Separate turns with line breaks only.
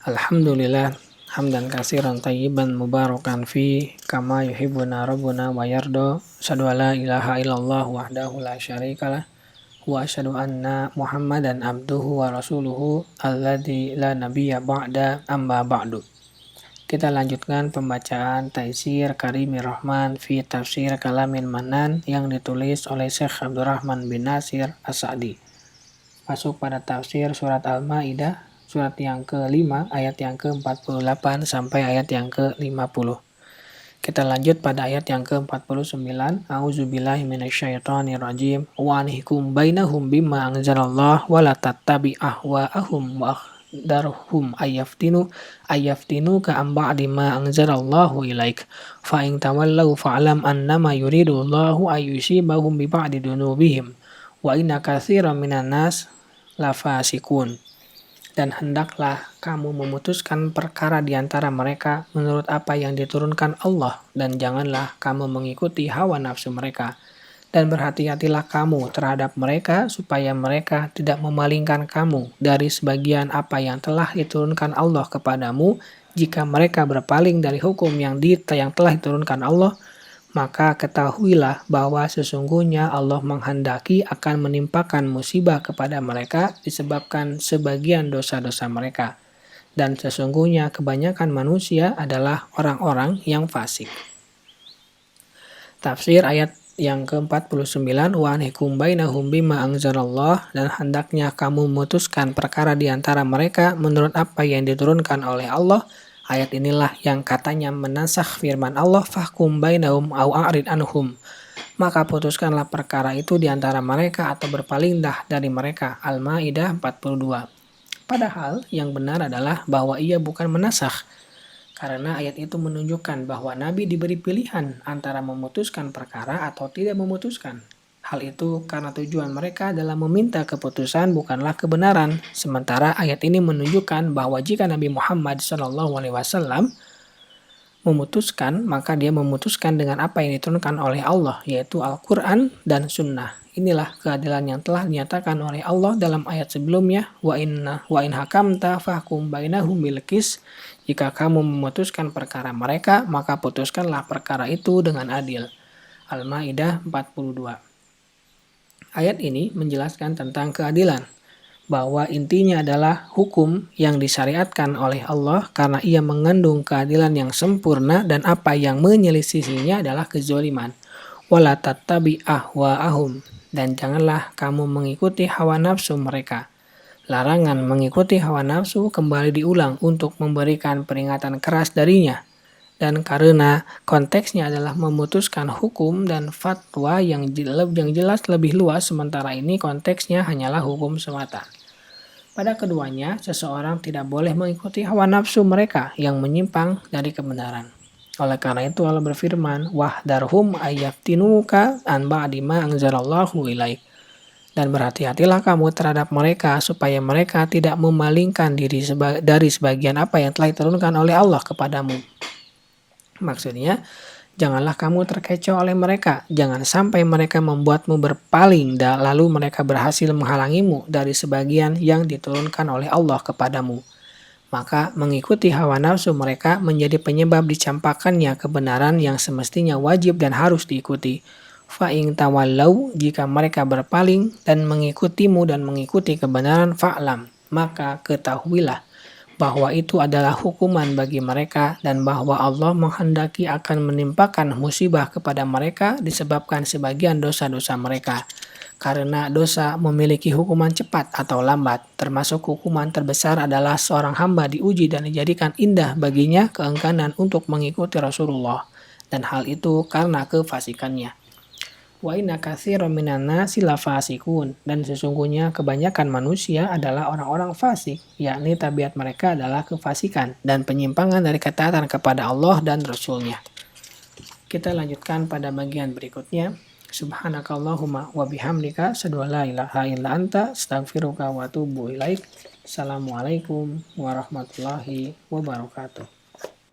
Alhamdulillah hamdan katsiran thayyiban mubarakan fi kama yuhibbuna rabbuna wa yarda. Asyhadu an la ilaha illallah wahdahu la syarikalah wa asyhadu anna Muhammadan abduhu wa rasuluhu alladzi la nabiyya ba'da amma ba'du. Kita lanjutkan pembacaan Taisir Karimir Rahman fi Tafsir Kalamin Manan yang ditulis oleh Syekh Abdurrahman bin Nasir As-Sa'di. Masuk pada tafsir surat Al-Maidah, surat yang ke-5, ayat yang ke-48 sampai ayat yang ke-50. Kita lanjut pada ayat yang ke-49. A'udzubillahi minasyaitonirrajim. Wa anhikum bainahum bima anzalallah wa la tattabi ahwa'ahum wa akhdarhum ayaftinu ka am ba'di ma anzalallahu ilaik. Fa in tawallaw fa'lam annama yuridullahu ayyusibahum bi ba'di dunubihim. Wa inna katsiran minan nas lafasikun. Dan hendaklah kamu memutuskan perkara di antara mereka menurut apa yang diturunkan Allah, dan janganlah kamu mengikuti hawa nafsu mereka. Dan berhati-hatilah kamu terhadap mereka supaya mereka tidak memalingkan kamu dari sebagian apa yang telah diturunkan Allah kepadamu. Jika mereka berpaling dari hukum yang telah diturunkan Allah, maka ketahuilah bahwa sesungguhnya Allah menghendaki akan menimpakan musibah kepada mereka disebabkan sebagian dosa-dosa mereka. Dan sesungguhnya kebanyakan manusia adalah orang-orang yang fasik. Tafsir ayat yang ke-49. Wa anhikum bainahum bima anzalallah, dan hendaknya kamu memutuskan perkara di antara mereka menurut apa yang diturunkan oleh Allah. Ayat inilah yang katanya menasakh firman Allah, fahkum bainahum au a'rid anhum. Maka putuskanlah perkara itu di antara mereka atau berpalinglah dari mereka. Al-Maidah 42. Padahal yang benar adalah bahwa ia bukan menasakh, karena ayat itu menunjukkan bahwa Nabi diberi pilihan antara memutuskan perkara atau tidak memutuskan. Hal itu karena tujuan mereka adalah meminta keputusan, bukanlah kebenaran. Sementara ayat ini menunjukkan bahwa jika Nabi Muhammad SAW memutuskan, maka dia memutuskan dengan apa yang diturunkan oleh Allah, yaitu Al-Quran dan Sunnah. Inilah keadilan yang telah dinyatakan oleh Allah dalam ayat sebelumnya. Wa in hakamta fahkum bainahum bil qis. Jika kamu memutuskan perkara mereka, maka putuskanlah perkara itu dengan adil. Al-Maidah 42. Ayat ini menjelaskan tentang keadilan, bahwa intinya adalah hukum yang disyariatkan oleh Allah karena ia mengandung keadilan yang sempurna, dan apa yang menyelisihinya adalah kezaliman. Wala tattabi ahwa'ahum, dan janganlah kamu mengikuti hawa nafsu mereka. Larangan mengikuti hawa nafsu kembali diulang untuk memberikan peringatan keras darinya. Dan karena konteksnya adalah memutuskan hukum dan fatwa yang jelas lebih luas, sementara ini konteksnya hanyalah hukum semata. Pada keduanya, seseorang tidak boleh mengikuti hawa nafsu mereka yang menyimpang dari kebenaran. Oleh karena itu Allah berfirman, wahdarhum ayyaftinuka an ba'di ma anzalallahu ilaik. Dan berhati-hatilah kamu terhadap mereka supaya mereka tidak memalingkan diri dari sebagian apa yang telah diturunkan oleh Allah kepadamu. Maksudnya, janganlah kamu terkecoh oleh mereka. Jangan sampai mereka membuatmu berpaling lalu mereka berhasil menghalangimu dari sebagian yang diturunkan oleh Allah kepadamu. Maka mengikuti hawa nafsu mereka menjadi penyebab dicampakkannya kebenaran yang semestinya wajib dan harus diikuti. Fa'in tawallau, jika mereka berpaling dan mengikutimu dan mengikuti kebenaran, fa'lam, maka ketahuilah bahwa itu adalah hukuman bagi mereka, dan bahwa Allah menghendaki akan menimpakan musibah kepada mereka disebabkan sebagian dosa-dosa mereka. Karena dosa memiliki hukuman cepat atau lambat, termasuk hukuman terbesar adalah seorang hamba diuji dan dijadikan indah baginya keengganan untuk mengikuti Rasulullah, dan hal itu karena kefasikannya. Wa inna katsiran minan nasi lafasikun, dan sesungguhnya kebanyakan manusia adalah orang-orang fasik, yakni tabiat mereka adalah kefasikan dan penyimpangan dari ketaatan kepada Allah dan Rasul-Nya. Kita lanjutkan pada bagian berikutnya. Subhanakallahumma wa bihamdika asyhadu an la ilaha illa anta astaghfiruka wa atubu ilaik. Assalamualaikum warahmatullahi wabarakatuh.